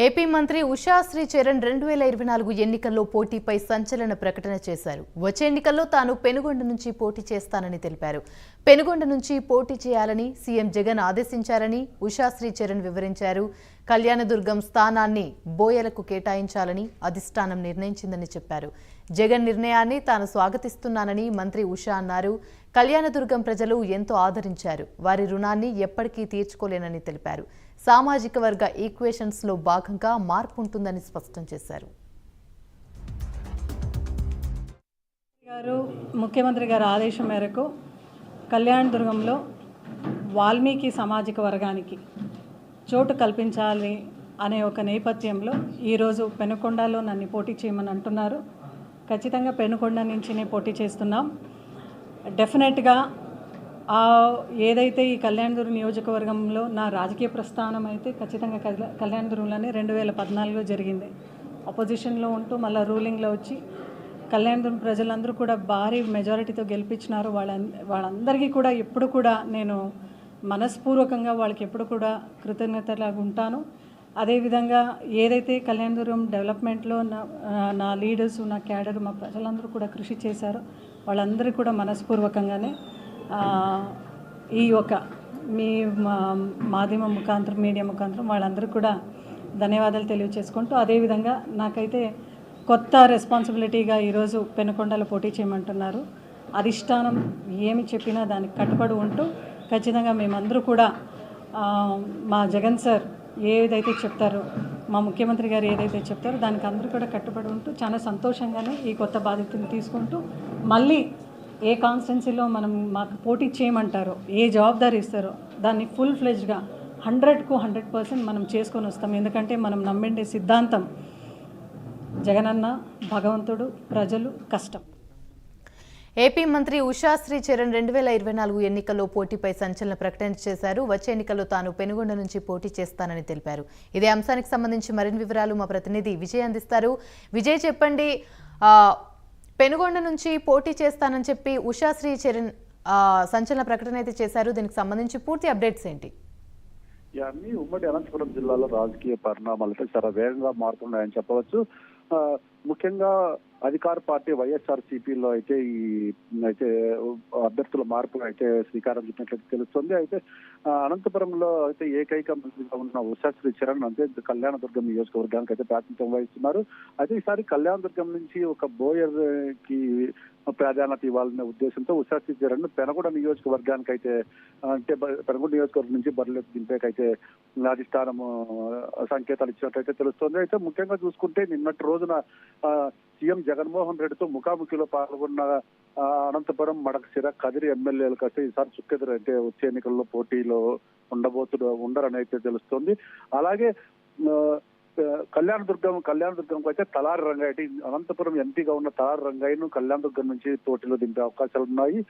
AP మంత్రి ఉషాశ్రీ చరణ్ 2024 ఎన్నికల్లో పోటీపై సంచలన ప్రకటన చేశారు. వచ్చే ఎన్నికల్లో తాను పెనుగొండ నుంచి పోటీ చేస్తానని తెలిపారు. పెనుగొండ నుంచి పోటీ చేయాలని సీఎం జగన్ ఆదేశించారని ఉషాశ్రీ చరణ్ వివరించారు. కళ్యాణదుర్గం స్థానాన్ని బోయలకు కేటాయించాలని అధిష్టానం నిర్ణయించిందని చెప్పారు. జగన్ నిర్ణయాన్ని తాను స్వాగతిస్తున్నానని మంత్రి ఉషా అన్నారు. కళ్యాణదుర్గం ప్రజలు ఎంతో ఆదరించారు. వారి రుణాన్ని ఎప్పటికీ తీర్చుకోలేనని తెలిపారు. సామాజిక వర్గ ఈక్వేషన్స్ లో భాగంగా మార్పు ఉంటుందని స్పష్టం చేశారు. ముఖ్యమంత్రి గారి ఆదేశం మేరకు కళ్యాణదుర్గంలో వాల్మీకి సామాజిక వర్గానికి చోటు కల్పించాలి అనే ఒక నేపథ్యంలో ఈరోజు పెనుకొండలో నన్ను పోటీ చేయమని అంటున్నారు. ఖచ్చితంగా పెనుకొండ నుంచినే పోటీ చేస్తున్నాం. డెఫినెట్గా ఏదైతే ఈ కళ్యాణదుర్గం నియోజకవర్గంలో నా రాజకీయ ప్రస్థానం అయితే ఖచ్చితంగా కళ్యాణదుర్గంలోనే 2014లో జరిగింది. అపోజిషన్లో ఉంటూ మళ్ళీ రూలింగ్లో వచ్చి కళ్యాణదుర్గం ప్రజలందరూ కూడా భారీ మెజారిటీతో గెలిపించినారు. వాళ్ళందరికీ కూడా ఎప్పుడు కూడా నేను మనస్పూర్వకంగా వాళ్ళకి ఎప్పుడు కూడా కృతజ్ఞతలాగా ఉంటాను. అదేవిధంగా ఏదైతే కళ్యాణదుర్గం డెవలప్మెంట్లో నా లీడర్స్, నా క్యాడర్, మా ప్రజలందరూ కూడా కృషి చేశారో వాళ్ళందరికీ కూడా మనస్పూర్వకంగానే ఈ యొక్క మీ మాధ్యమం ముఖాంతరం, మీడియా ముఖాంతరం వాళ్ళందరూ కూడా ధన్యవాదాలు తెలియచేసుకుంటూ, అదేవిధంగా నాకైతే కొత్త రెస్పాన్సిబిలిటీగా ఈరోజు పెనుకొండలో పోటీ చేయమంటున్నారు. అధిష్టానం ఏమి చెప్పినా దానికి కట్టుబడి ఉంటూ ఖచ్చితంగా మేమందరూ కూడా మా జగన్ సార్ ఏదైతే చెప్తారో, మా ముఖ్యమంత్రి గారు ఏదైతే చెప్తారో దానికి అందరూ కూడా కట్టుబడి ఉంటూ చాలా సంతోషంగానే ఈ కొత్త బాధ్యతను తీసుకుంటూ మళ్ళీ ఏ కాన్స్టిట్యున్సీలో మాకు పోటీ చేయమంటారో, ఏ జవాబుదారీ ఇస్తారో దాన్ని ఫుల్ ఫ్లెజ్డ్గా 100కు 100% మనం చేసుకొని వస్తాం. ఎందుకంటే మనం నమ్మిండే సిద్ధాంతం జగనన్న, భగవంతుడు, ప్రజలు, కష్టం. ఏపీ మంత్రి ఉషాశ్రీ చరణ్ 2024 ఎన్నికల్లో పోటీపై సంచలన ప్రకటన చేశారు. వచ్చే ఎన్నికల్లో తాను పెనుగొండ నుంచి పోటీ చేస్తానని తెలిపారు. ఇదే అంశానికి సంబంధించి మరిన్ని వివరాలు మా ప్రతినిధి విజయ్ అందిస్తారు. విజయ్, చెప్పండి, పెనుగొండ నుంచి పోటీ చేస్తానని చెప్పి ఉషాశ్రీ చరణ్ సంచలన ప్రకటన అయితే చేశారు. దీనికి సంబంధించి పూర్తి అప్డేట్స్ ఏంటి? ఉమ్మడి అనంతపురం జిల్లాలో రాజకీయ పరిణామాలతో చాలా వేగంగా మారుతున్నాయని చెప్పవచ్చు. ముఖ్యంగా అధికార పార్టీ వైఎస్ఆర్సీపీలో అయితే అయితే అభ్యర్థుల మార్పు అయితే శ్రీకారం చుట్టినట్లయితే తెలుస్తుంది. అయితే అనంతపురంలో అయితే ఏకైక మంత్రిగా ఉన్న ఉషాశ్రీ చరణ్ అంటే కళ్యాణదుర్గం నియోజకవర్గానికి అయితే ప్రాతినిధ్యం వహిస్తున్నారు. అయితే ఈసారి కళ్యాణదుర్గం నుంచి ఒక బోయర్ కి ప్రాధాన్యత ఇవ్వాలనే ఉద్దేశంతో ఉషాశ్రీ చరణ్ పెనుగొండ నియోజకవర్గానికి అయితే అంటే పెనుగొండ నియోజకవర్గం నుంచి బరిలోకి దింపేకైతే అధిష్టానం సంకేతాలు ఇచ్చినట్లయితే తెలుస్తుంది. అయితే ముఖ్యంగా చూసుకుంటే నిన్నటి రోజున సీఎం జగన్మోహన్ రెడ్డితో ముఖాముఖిలో పాల్గొన్న అనంతపురం, మడకశిర, కదిరి ఎమ్మెల్యేలకు అయితే ఈసారి చుక్కెదురు అంటే వచ్చే ఎన్నికల్లో పోటీలో ఉండరని అయితే తెలుస్తుంది. అలాగే కళ్యాణదుర్గంకు అయితే తలారి రంగారెడ్డి, అనంతపురం ఎంపీగా ఉన్న తలారి రంగాయను కళ్యాణదుర్గం నుంచి పోటీలో దింపే అవకాశాలు ఉన్నాయి.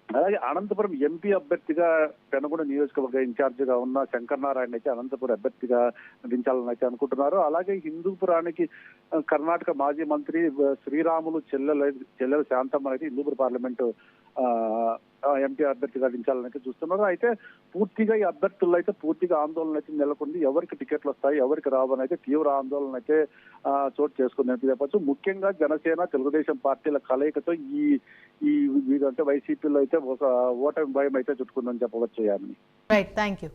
అలాగే అనంతపురం ఎంపీ అభ్యర్థిగా పెనుగొండ నియోజకవర్గ ఇన్ఛార్జిగా ఉన్న శంకరనారాయణ అయితే అనంతపురం అభ్యర్థిగా దించాలని అయితే అనుకుంటున్నారు. అలాగే హిందూపురానికి కర్ణాటక మాజీ మంత్రి శ్రీరాములు చెల్లెల శాంతమ్మ అయితే హిందూపుర పార్లమెంటు ఎంపీ అభ్యర్థిగా దించాలని అయితే చూస్తున్నారు. అయితే పూర్తిగా ఈ అభ్యర్థుల్లో అయితే పూర్తిగా ఆందోళన అయితే నెలకొంది. ఎవరికి టికెట్లు వస్తాయి, ఎవరికి రావని అయితే తీవ్ర ఆందోళన అయితే చోటు చేసుకుందని చెప్పచ్చు. ముఖ్యంగా జనసేన, తెలుగుదేశం పార్టీల కలయికతో ఈ అంటే వైసీపీలో అయితే ఒక ఓటమి భయం అయితే చుట్టుకుందని చెప్పవచ్చు. Right, thank you.